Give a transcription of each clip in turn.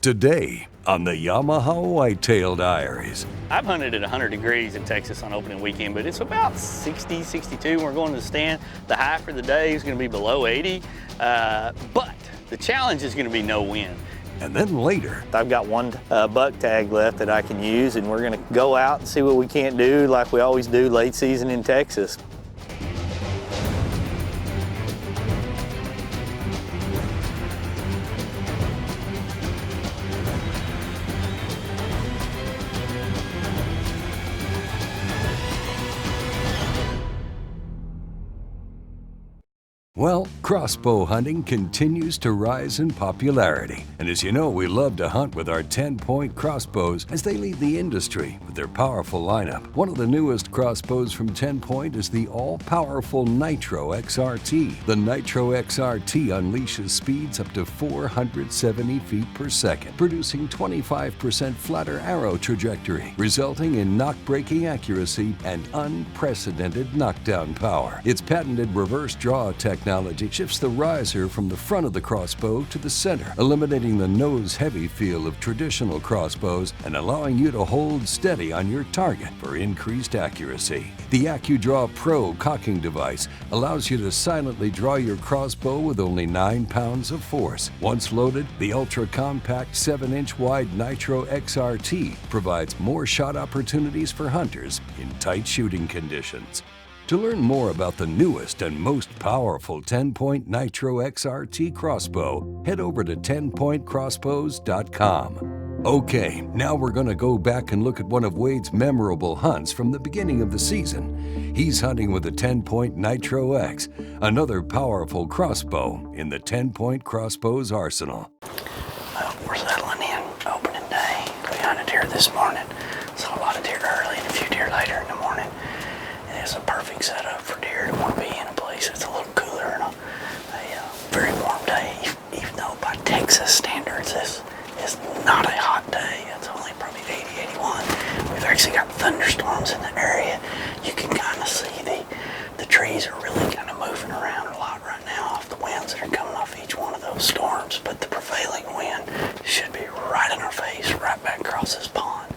Today on the Yamaha Whitetail Diaries. I've hunted at 100 degrees in Texas on opening weekend, but it's about 60, 62. We're going to the stand. The high for the day is going to be below 80, but the challenge is going to be no wind. And then later, I've got one buck tag left that I can use, and we're going to go out and see what we can't do like we always do late season in Texas. well, crossbow hunting continues to rise in popularity. And as you know, we love to hunt with our TenPoint Crossbows as they lead the industry with their powerful lineup. One of the newest crossbows from TenPoint is the all-powerful Nitro XRT. The Nitro XRT unleashes speeds up to 470 feet per second, producing 25% flatter arrow trajectory, resulting in knock-breaking accuracy and unprecedented knockdown power. Its patented reverse draw technology shifts the riser from the front of the crossbow to the center, eliminating the nose-heavy feel of traditional crossbows and allowing you to hold steady on your target for increased accuracy. The AccuDraw Pro cocking device allows you to silently draw your crossbow with only 9 pounds of force. Once loaded, the ultra-compact 7-inch wide Nitro XRT provides more shot opportunities for hunters in tight shooting conditions. To learn more about the newest and most powerful TenPoint Nitro XRT crossbow, head over to TenPointCrossbows.com. Okay, now we're going to go back and look at one of Wade's memorable hunts from the beginning of the season. He's hunting with the TenPoint Nitro X, another powerful crossbow in the TenPoint Crossbows Arsenal. Well, we're settling in, opening day. We hunted deer this morning. Saw a lot of deer early and a few deer later in the morning. It's a perfect setup for deer to want to be in a place that's a little cooler and a very warm day, even though by Texas standards this is not a hot day. It's only probably 80, 81. We've actually got thunderstorms in the area. You can kind of see the trees are really kind of moving around a lot right now off the winds that are coming off each one of those storms, but the prevailing wind should be right in our face, right back across this pond.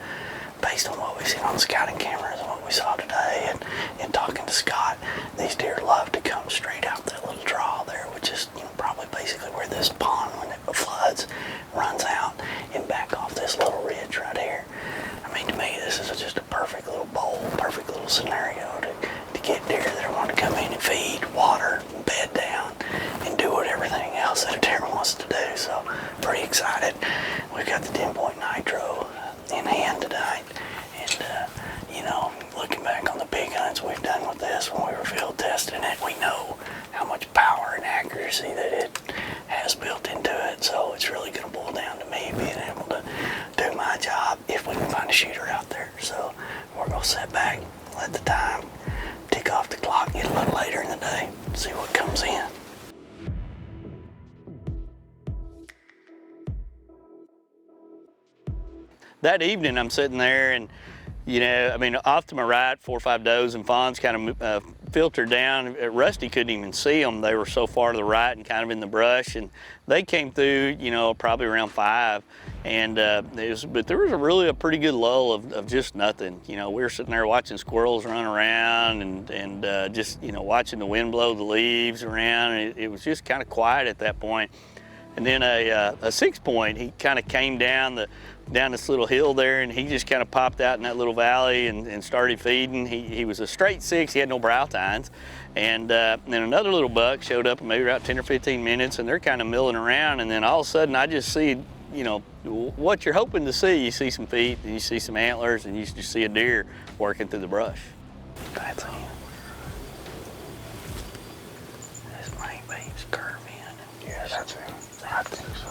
Based on what we've seen on the scouting cameras and what we saw today and talking to Scott, these deer love to come straight out that little draw there, which is probably basically where this pond, when it floods, runs out and back off this little ridge right here. I mean, to me, this is just a perfect little bowl, perfect little scenario to get deer that want to come in and feed, water, bed down, and do everything else that a deer wants to do. So, pretty excited. We've got the TenPoint Nitro in hand tonight, and looking back on the big hunts we've done with this when we were field testing it, we know how much power and accuracy that it has built into it. So it's really going to boil down to me being able to do my job if we can find a shooter out there. So we're going to sit back, let the time tick off the clock, get a little later in the day, see what comes in. That evening I'm sitting there and, off to my right, 4 or 5 does and fawns kind of filtered down. Rusty couldn't even see them. They were so far to the right and kind of in the brush, and they came through, probably around 5. And but there was really a pretty good lull of just nothing. We were sitting there watching squirrels run around and just, watching the wind blow the leaves around. And it was just kind of quiet at that point. And then a 6-point, he kind of came down this little hill there, and he just kind of popped out in that little valley and started feeding. He was a straight 6, he had no brow tines. And then another little buck showed up in maybe about 10 or 15 minutes, and they're kind of milling around, and then all of a sudden I just see, what you're hoping to see. You see some feet, and you see some antlers, and you just see a deer working through the brush. That's him. This might be his curve in. Yeah, that's him. I think so.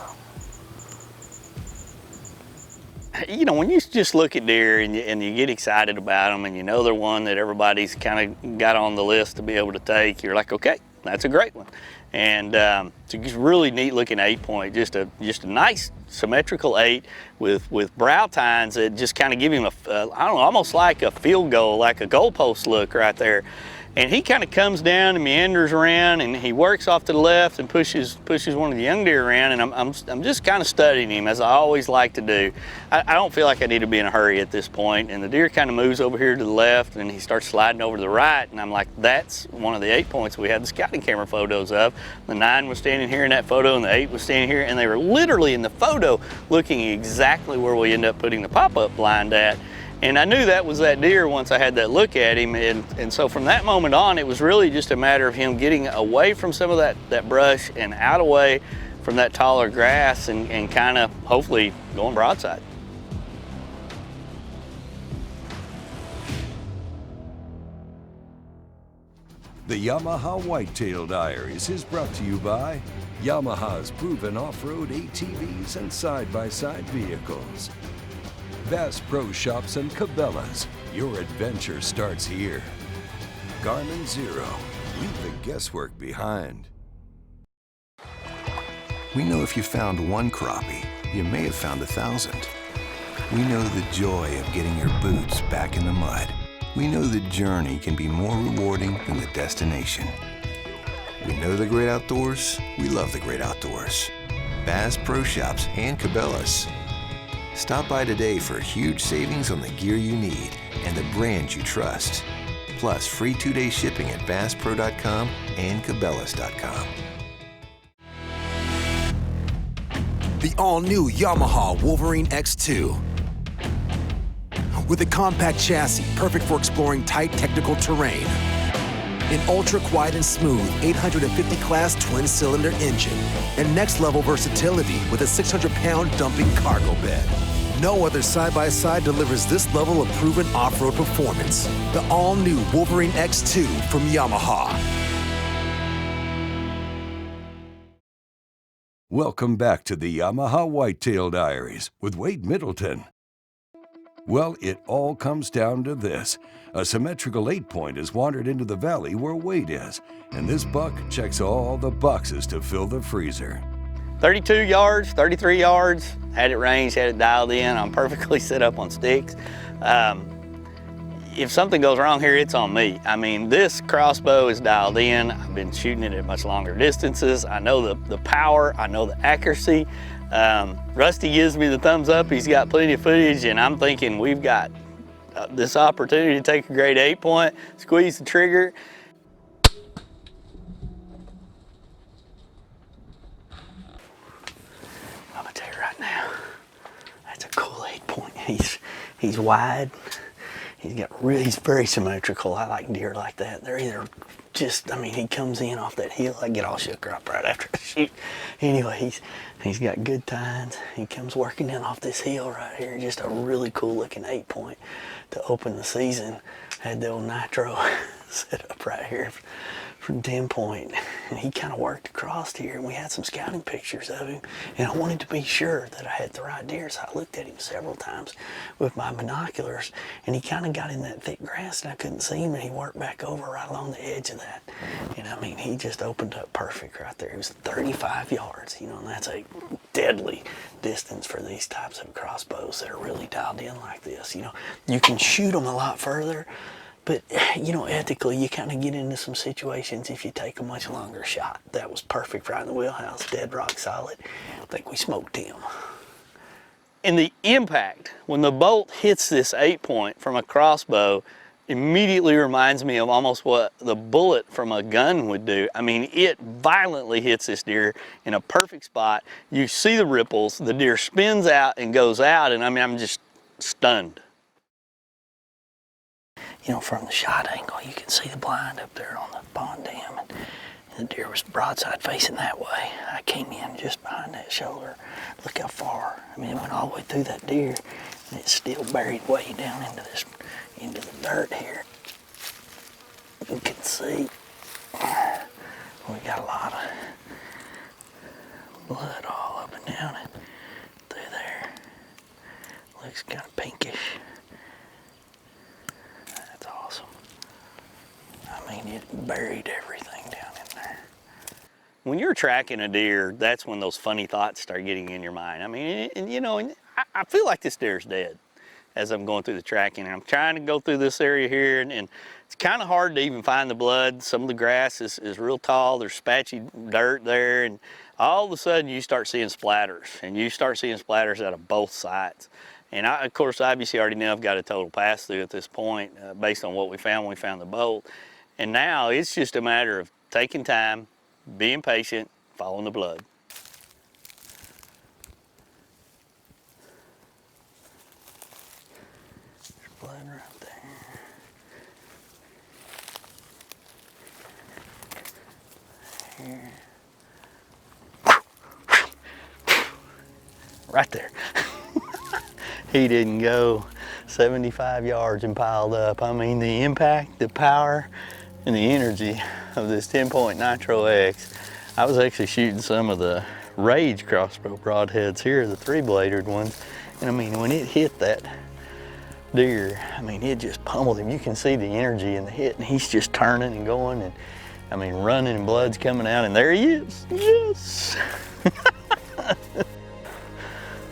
When you just look at deer and you get excited about them, and they're one that everybody's kind of got on the list to be able to take, you're like, okay, that's a great one. And it's a really neat looking 8-point, just a nice symmetrical 8 with brow tines that just kind of give him almost like a field goal, like a goalpost look right there. And he kind of comes down and meanders around, and he works off to the left and pushes one of the young deer around, and I'm just kind of studying him, as I always like to do. I don't feel like I need to be in a hurry at this point, and the deer kind of moves over here to the left, and he starts sliding over to the right, and I'm like, that's one of the 8 points we had the scouting camera photos of. The 9 was standing here in that photo, and the 8 was standing here, and they were literally in the photo looking exactly where we end up putting the pop-up blind at. And I knew that was that deer once I had that look at him, and so from that moment on, it was really just a matter of him getting away from some of that brush and out away from that taller grass, and kind of hopefully going broadside. The Yamaha Whitetail Diaries is brought to you by Yamaha's proven off-road ATVs and side-by-side vehicles. Bass Pro Shops and Cabela's. Your adventure starts here. Garmin Zero. Leave the guesswork behind. We know if you found one crappie, you may have found 1,000. We know the joy of getting your boots back in the mud. We know the journey can be more rewarding than the destination. We know the great outdoors. We love the great outdoors. Bass Pro Shops and Cabela's. Stop by today for huge savings on the gear you need and the brands you trust. Plus free 2-day shipping at basspro.com and cabela's.com. The all-new Yamaha Wolverine X2. With a compact chassis perfect for exploring tight technical terrain. An ultra-quiet and smooth 850 class twin-cylinder engine. And next-level versatility with a 600-pound dumping cargo bed. No other side-by-side delivers this level of proven off-road performance. The all-new Wolverine X2 from Yamaha. Welcome back to the Yamaha Whitetail Diaries with Wade Middleton. Well, it all comes down to this. A symmetrical 8-point has wandered into the valley where Wade is, and this buck checks all the boxes to fill the freezer. 32 yards, 33 yards, had it ranged, had it dialed in. I'm perfectly set up on sticks. If something goes wrong here, it's on me. I mean, this crossbow is dialed in. I've been shooting it at much longer distances. I know the power, I know the accuracy. Rusty gives me the thumbs up. He's got plenty of footage, and I'm thinking we've got this opportunity to take a great 8-point, squeeze the trigger. I'm gonna tell you right now, that's a cool 8-point. He's wide. He's very symmetrical. I like deer like that. They're either just, I mean, he comes in off that hill. I get all shook up right after I shoot. Anyway, he's got good tines. He comes working in off this hill right here. Just a really cool looking 8-point to open the season. Had the old Nitro set up right here from TenPoint, and he kind of worked across here, and we had some scouting pictures of him, and I wanted to be sure that I had the right deer, so I looked at him several times with my binoculars, and he kind of got in that thick grass, and I couldn't see him, and he worked back over right along the edge of that, and I mean, he just opened up perfect right there. It was 35 yards, you know, and that's a deadly distance for these types of crossbows that are really dialed in like this. You know, you can shoot them a lot further, but, you know, ethically, you kind of get into some situations if you take a much longer shot. That was perfect right in the wheelhouse, dead rock solid. I think we smoked him. And the impact, when the bolt hits this 8-point from a crossbow, immediately reminds me of almost what the bullet from a gun would do. I mean, it violently hits this deer in a perfect spot. You see the ripples, the deer spins out and goes out, and I mean, I'm just stunned. You know, from the shot angle, you can see the blind up there on the pond dam, and the deer was broadside facing that way. I came in just behind that shoulder. Look how far. I mean, it went all the way through that deer, and it's still buried way down into the dirt here. You can see we got a lot of blood all up and down it through there. Looks kind of pinkish. That's awesome. I mean, it buried everything down in there. When you're tracking a deer, that's when those funny thoughts start getting in your mind. I mean, and you know, I feel like this deer's dead. as I'm going through the tracking. And I'm trying to go through this area here, and it's kind of hard to even find the blood. Some of the grass is real tall. There's patchy dirt there, and all of a sudden you start seeing splatters, and you start seeing splatters out of both sides. And I, of course, obviously already know I've got a total pass through at this point based on what we found when we found the bolt. And now it's just a matter of taking time, being patient, following the blood. There's blood right there. Here. Right there. He didn't go 75 yards and piled up. I mean, the impact, the power, and the energy of this TenPoint Nitro X. I was actually shooting some of the Rage crossbow broadheads here, the 3-bladed ones. And I mean, when it hit that deer, I mean, it just pummeled him. You can see the energy in the hit, and he's just turning and going, and I mean, running, and blood's coming out, and there he is. Yes!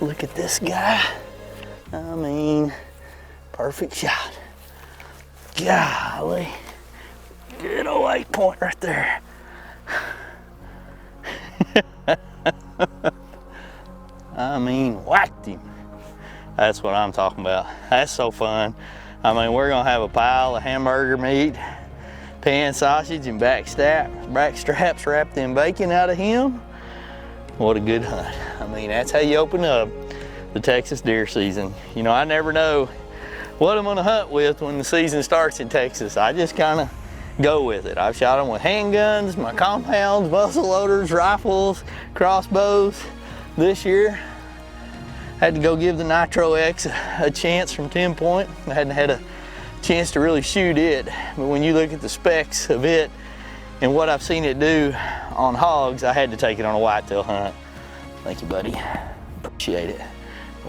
Look at this guy. I mean, perfect shot. Golly. Good old 8-point right there. I mean, whacked him. That's what I'm talking about. That's so fun. I mean, we're gonna have a pile of hamburger meat, pan sausage, and back straps wrapped in bacon out of him. What a good hunt. I mean, that's how you open up the Texas deer season. You know, I never know what I'm gonna hunt with when the season starts in Texas. I just kind of go with it. I've shot them with handguns, my compounds, muzzle loaders, rifles, crossbows. This year, I had to go give the Nitro X a chance from TenPoint. I hadn't had a chance to really shoot it, but when you look at the specs of it and what I've seen it do on hogs, I had to take it on a whitetail hunt. Thank you, buddy. Appreciate it.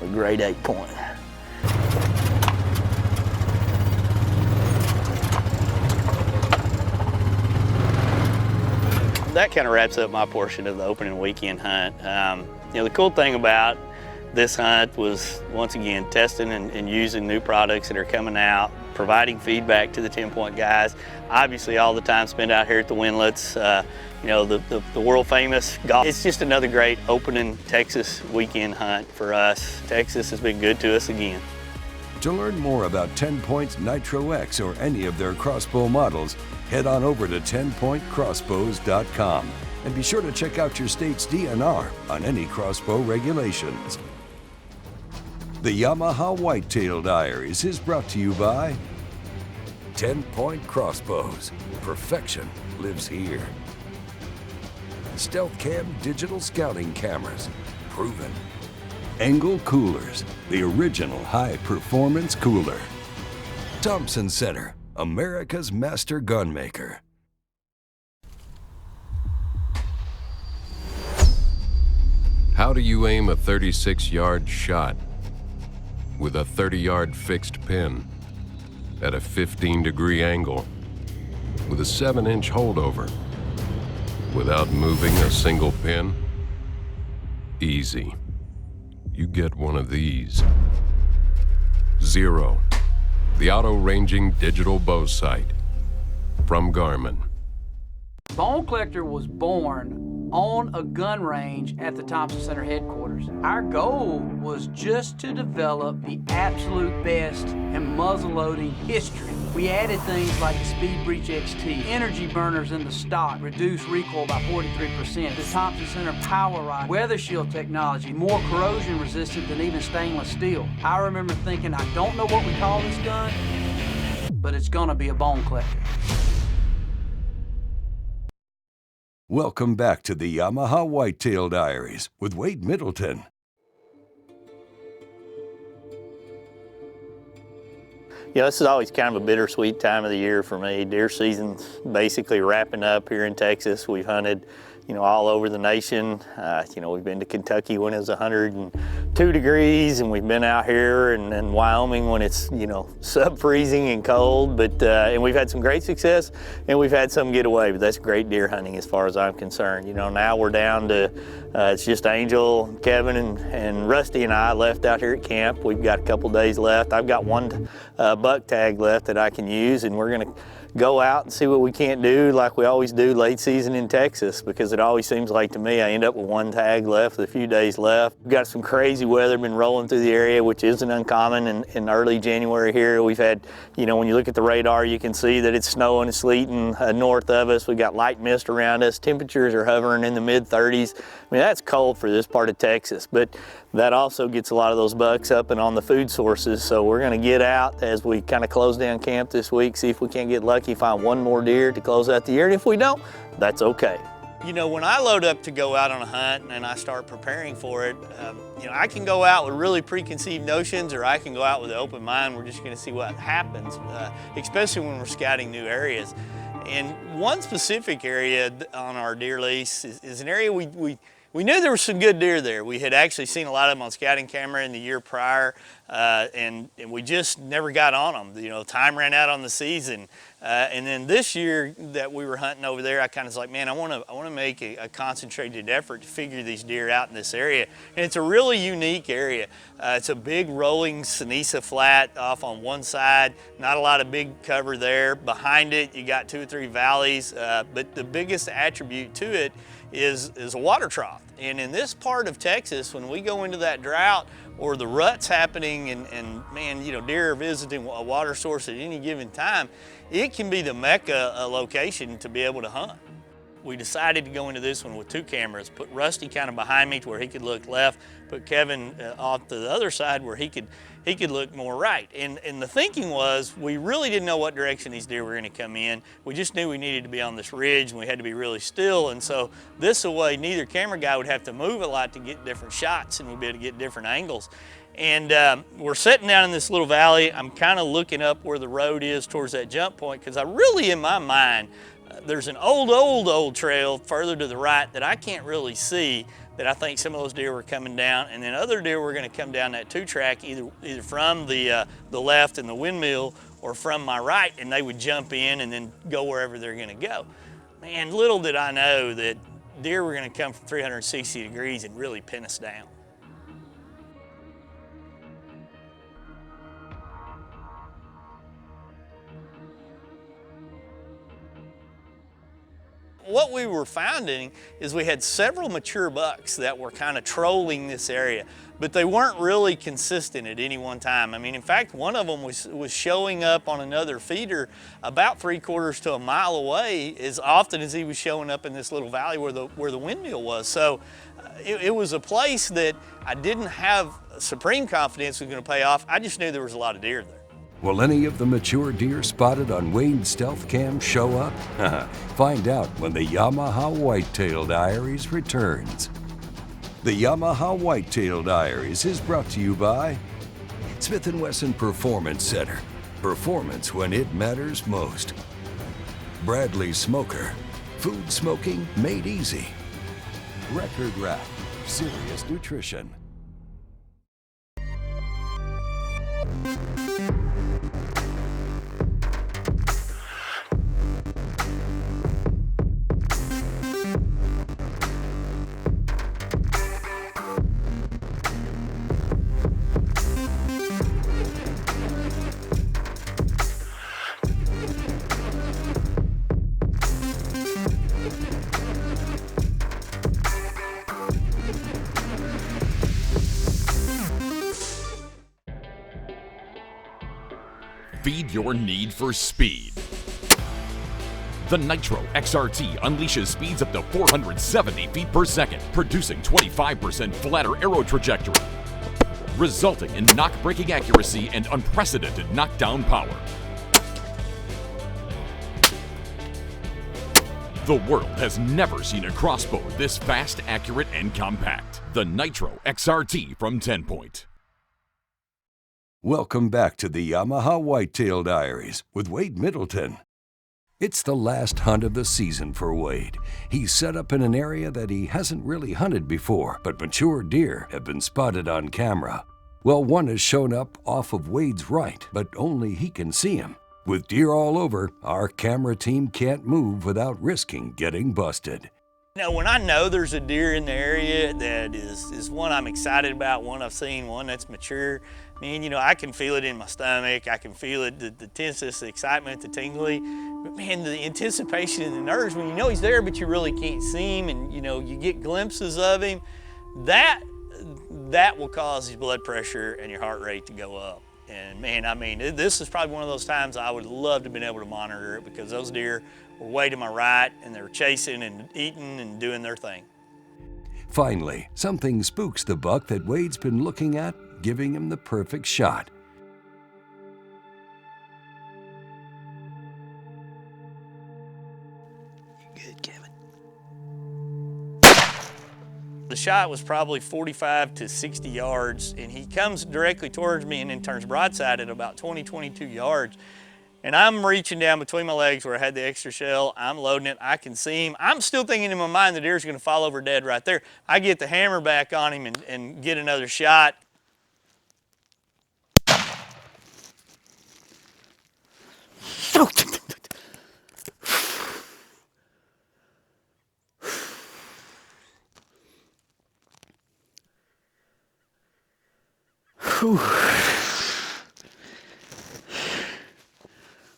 A great 8-point. That kind of wraps up my portion of the opening weekend hunt. You know, the cool thing about this hunt was, once again, testing and using new products that are coming out, providing feedback to the TenPoint guys. Obviously, all the time spent out here at the Windlets, you know, the world famous golf. It's just another great opening Texas weekend hunt for us. Texas has been good to us again. To learn more about TenPoint's Nitro X or any of their crossbow models, head on over to TenPointCrossbows.com and be sure to check out your state's DNR on any crossbow regulations. The Yamaha Whitetail Diaries is brought to you by TenPoint Crossbows. Perfection lives here. Stealth Cam digital scouting cameras. Proven. Angle coolers, the original high-performance cooler. Thompson Center, America's master gun maker. How do you aim a 36-yard shot with a 30-yard fixed pin at a 15-degree angle with a 7-inch holdover without moving a single pin? Easy. You get one of these. Zero, the auto-ranging digital bow sight from Garmin. Bone Collector was born on a gun range at the Thompson Center headquarters. Our goal was just to develop the absolute best in muzzleloading history. We added things like the Speed Breach XT, energy burners in the stock, reduced recoil by 43%, the Thompson Center Power Rod, weather shield technology, more corrosion resistant than even stainless steel. I remember thinking, I don't know what we call this gun, but it's gonna be a Bone Collector. Welcome back to the Yamaha Whitetail Diaries with Wade Middleton. You know, this is always kind of a bittersweet time of the year for me. Deer season's basically wrapping up here in Texas. We've hunted, you know, all over the nation. You know, we've been to Kentucky when it was 100 2 degrees, and we've been out here in Wyoming when it's, you know, sub-freezing and cold, but and we've had some great success, and we've had some get away, but that's great deer hunting as far as I'm concerned. You know, now we're down to, it's just Angel, Kevin, and Rusty and I left out here at camp. We've got a couple days left. I've got one buck tag left that I can use, and we're gonna go out and see what we can't do like we always do late season in Texas, because it always seems like to me I end up with one tag left with a few days left. We've got some crazy weather been rolling through the area, which isn't uncommon in early January here. We've had, you know, when you look at the radar, you can see that it's snowing and sleeting north of us. We've got light mist around us. Temperatures are hovering in the mid-30s. I mean, that's cold for this part of Texas, but that also gets a lot of those bucks up and on the food sources. So we're gonna get out as we kind of close down camp this week, see if we can't get lucky, find one more deer to close out the year. And if we don't, that's okay. You know, when I load up to go out on a hunt and I start preparing for it, you know, I can go out with really preconceived notions, or I can go out with an open mind. We're just gonna see what happens, especially when we're scouting new areas. And one specific area on our deer lease is an area we knew there were some good deer there. We had actually seen a lot of them on scouting camera in the year prior, and we just never got on them. You know, time ran out on the season. And then this year that we were hunting over there, I kind of was like, man, I want to make a concentrated effort to figure these deer out in this area. And it's a really unique area. It's a big rolling Ceniza flat off on one side, not a lot of big cover there. Behind it, you got 2 or 3 valleys, but the biggest attribute to it is a water trough. And in this part of Texas, when we go into that drought or the rut's happening and man, you know, deer are visiting a water source at any given time, it can be the mecca location to be able to hunt. We decided to go into this one with 2 cameras, put Rusty kind of behind me to where he could look left, put Kevin off to the other side where he could look more right. And the thinking was, we really didn't know what direction these deer were gonna come in. We just knew we needed to be on this ridge and we had to be really still. And so this way, neither camera guy would have to move a lot to get different shots, and we'd be able to get different angles. And we're sitting down in this little valley. I'm kind of looking up where the road is towards that jump point, because I really, in my mind, there's an old trail further to the right that I can't really see, that I think some of those deer were coming down, and then other deer were going to come down that 2-track either from the left in the windmill or from my right, and they would jump in and then go wherever they're going to go. Man, little did I know that deer were going to come from 360 degrees and really pin us down. What we were finding is we had several mature bucks that were kind of trolling this area, but they weren't really consistent at any one time. I mean, in fact, one of them was showing up on another feeder about 3/4 to a mile away as often as he was showing up in this little valley where the windmill was. So it was a place that I didn't have supreme confidence was going to pay off. I just knew there was a lot of deer there. Will any of the mature deer spotted on Wade's stealth cam show up? Find out when the Yamaha Whitetail Diaries returns. The Yamaha Whitetail Diaries is brought to you by Smith & Wesson Performance Center. Performance when it matters most. Bradley Smoker. Food smoking made easy. Record Rack. Serious nutrition. Feed your need for speed. The Nitro XRT unleashes speeds up to 470 feet per second, producing 25% flatter arrow trajectory, resulting in knock-breaking accuracy and unprecedented knockdown power. The world has never seen a crossbow this fast, accurate, and compact. The Nitro XRT from TenPoint. Welcome back to the Yamaha Whitetail Diaries with Wade Middleton. It's the last hunt of the season for Wade. He's set up in an area that he hasn't really hunted before, but mature deer have been spotted on camera. Well, one has shown up off of Wade's right, but only he can see him. With deer all over, our camera team can't move without risking getting busted. Now, when I know there's a deer in the area that is one I'm excited about, one I've seen, one that's mature, man, I can feel it in my stomach. I can feel it, the tenseness, the excitement, the tingly. But man, the anticipation and the nerves when you know he's there, but you really can't see him, and you get glimpses of him, that will cause his blood pressure and your heart rate to go up. And man, this is probably one of those times I would love to have been able to monitor it, because those deer were way to my right and they were chasing and eating and doing their thing. Finally, something spooks the buck that Wade's been looking at, giving him the perfect shot. Good, Kevin. The shot was probably 45 to 60 yards, and he comes directly towards me and then turns broadside at about 20, 22 yards. And I'm reaching down between my legs where I had the extra shell. I'm loading it. I can see him. I'm still thinking in my mind the deer's going to fall over dead right there. I get the hammer back on him and get another shot.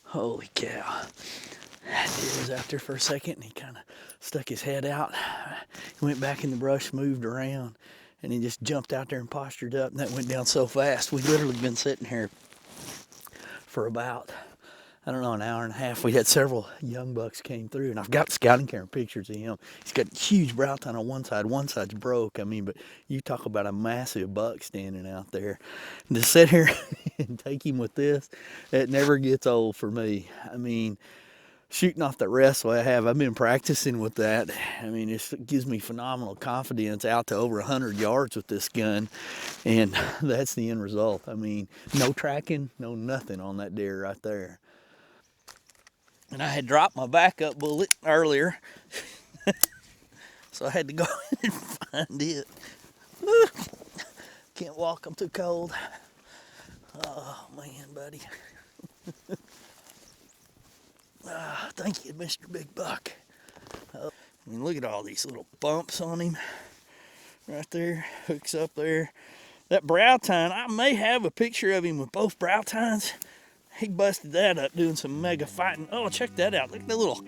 Holy cow. That deer was out there for a second and he kind of stuck his head out. He went back in the brush, moved around, and he just jumped out there and postured up, and that went down so fast. We've literally been sitting here for about, I don't know, an hour and a half. We had several young bucks came through, and I've got scouting camera pictures of him. He's got huge brow tine on one side's broke. But you talk about a massive buck standing out there. And to sit here and take him with this, it never gets old for me. Shooting off that rest way I've been practicing with that. It gives me phenomenal confidence out to over 100 yards with this gun, and that's the end result. No tracking, no nothing on that deer right there. And I had dropped my backup bullet earlier, so I had to go and find it. Can't walk, I'm too cold. Oh man, buddy. Thank you, Mr. Big Buck. Look at all these little bumps on him right there, hooks up there. That brow tine, I may have a picture of him with both brow tines. He busted that up doing some mega fighting. Oh, check that out. Look at that little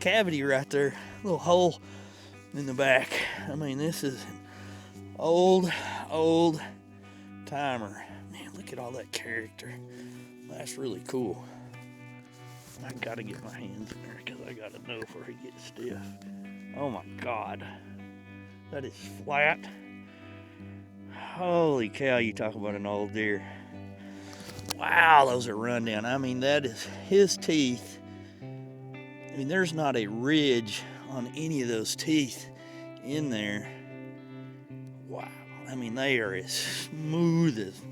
cavity right there, little hole in the back. This is an old timer. Man, look at all that character. That's really cool. I gotta get my hands in there because I gotta know before he gets stiff. Oh my God, that is flat. Holy cow, you talk about an old deer. Wow, those are run down. That is his teeth. There's not a ridge on any of those teeth in there. Wow, they are as smooth as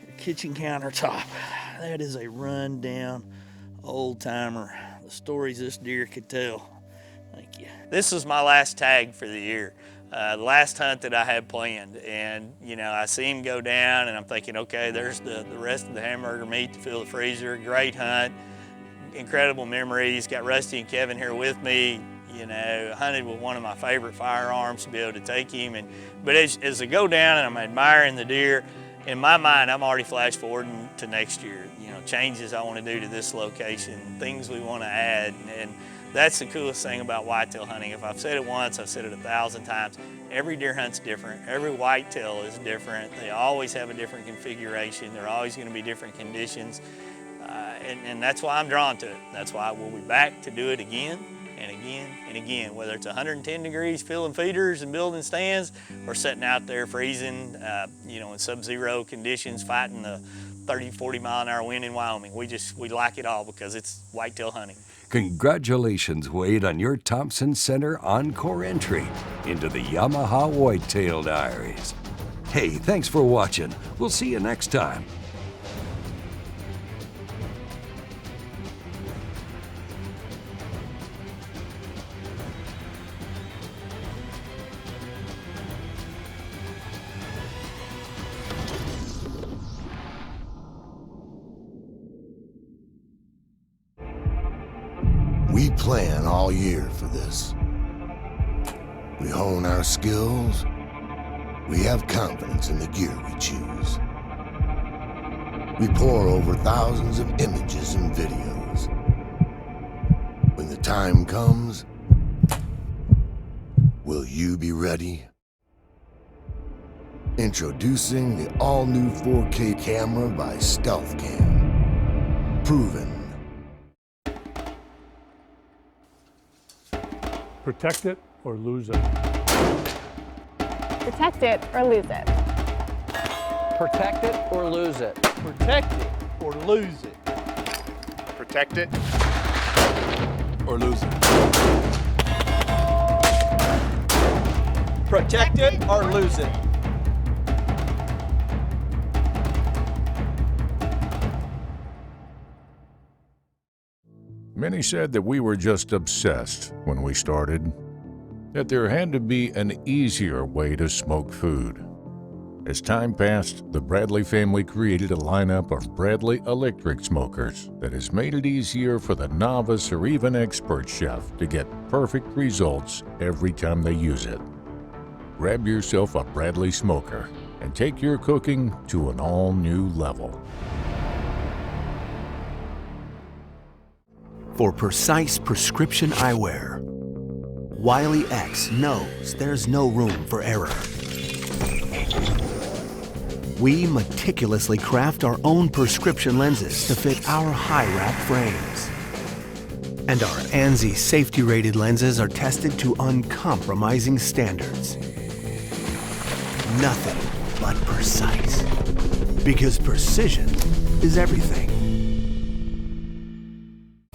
your kitchen countertop. That is a run down old timer. The stories this deer could tell. Thank you. This is my last tag for the year. The last hunt that I had planned, and I see him go down and I'm thinking, okay, there's the rest of the hamburger meat to fill the freezer. Great hunt, incredible memories. Got Rusty and Kevin here with me. Hunted with one of my favorite firearms to be able to take him. But as I go down and I'm admiring the deer, in my mind, I'm already flash forwarding to next year. Changes I want to do to this location, things we want to add, and that's the coolest thing about whitetail hunting. If I've said it once, I've said it 1,000 times. Every deer hunt's different. Every whitetail is different. They always have a different configuration. They're always going to be different conditions, and that's why I'm drawn to it. That's why we'll be back to do it again and again and again, whether it's 110 degrees filling feeders and building stands, or sitting out there freezing, in sub-zero conditions, fighting the 30, 40 mile an hour wind in Wyoming. We like it all because it's whitetail hunting. Congratulations, Wade, on your Thompson Center Encore entry into the Yamaha Whitetail Diaries. Hey, thanks for watching. We'll see you next time. plan all year for this. We hone our skills. We have confidence in the gear we choose. We pore over thousands of images and videos. When the time comes, will you be ready? Introducing the all-new 4K camera by Stealth Cam. Proven. Protect it or lose it. Protect it or lose it. Protect it or lose it. Protect it or lose it. Protect it Or lose it. Protect it or lose it. Many said that we were just obsessed when we started, that there had to be an easier way to smoke food. As time passed, the Bradley family created a lineup of Bradley electric smokers that has made it easier for the novice or even expert chef to get perfect results every time they use it. Grab yourself a Bradley smoker and take your cooking to an all-new level. For precise prescription eyewear, Wiley X knows there's no room for error. We meticulously craft our own prescription lenses to fit our high-wrap frames. And our ANSI safety-rated lenses are tested to uncompromising standards. Nothing but precise. Because precision is everything.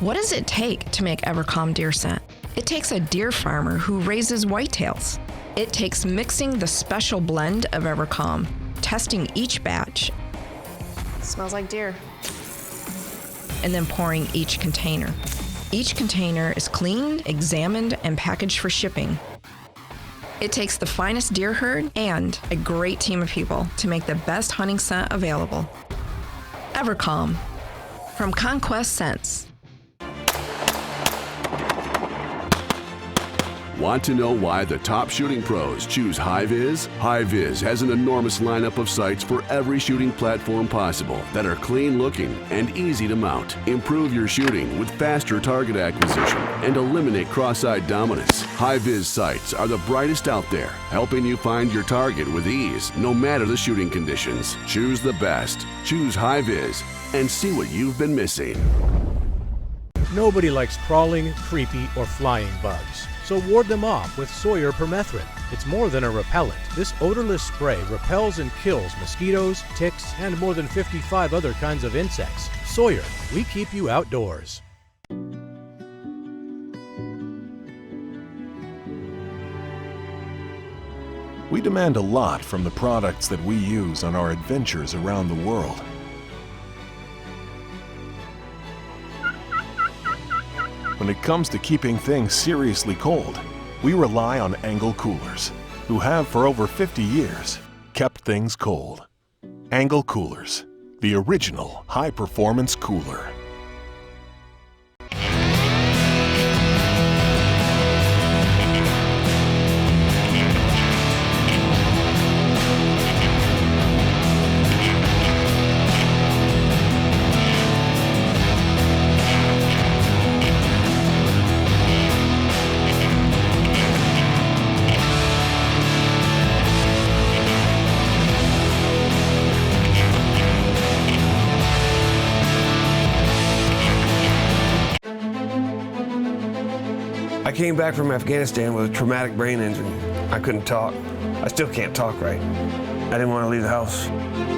What does it take to make EverCalm deer scent? It takes a deer farmer who raises whitetails. It takes mixing the special blend of EverCalm, testing each batch. Smells like deer. And then pouring each container. Each container is cleaned, examined, and packaged for shipping. It takes the finest deer herd and a great team of people to make the best hunting scent available. EverCalm from Conquest Scents. Want to know why the top shooting pros choose High-Vis? High-Vis has an enormous lineup of sights for every shooting platform possible that are clean looking and easy to mount. Improve your shooting with faster target acquisition and eliminate cross-eyed dominance. High-Vis sights are the brightest out there, helping you find your target with ease, no matter the shooting conditions. Choose the best. Choose High-Vis and see what you've been missing. Nobody likes crawling, creepy, or flying bugs. So ward them off with Sawyer permethrin. It's more than a repellent. This odorless spray repels and kills mosquitoes, ticks, and more than 55 other kinds of insects. Sawyer, we keep you outdoors. We demand a lot from the products that we use on our adventures around the world. When it comes to keeping things seriously cold, we rely on Angle Coolers, who have for over 50 years kept things cold. Angle Coolers, the original high-performance cooler. I came back from Afghanistan with a traumatic brain injury. I couldn't talk. I still can't talk right. I didn't want to leave the house.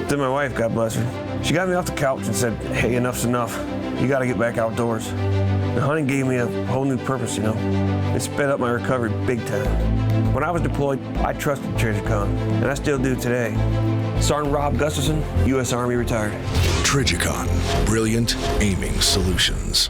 Then my wife, God bless her, she got me off the couch and said, hey, enough's enough. You got to get back outdoors. The hunting gave me a whole new purpose, you know. It sped up my recovery big time. When I was deployed, I trusted Trijicon, and I still do today. Sergeant Rob Gustafson, U.S. Army retired. Trijicon, brilliant aiming solutions.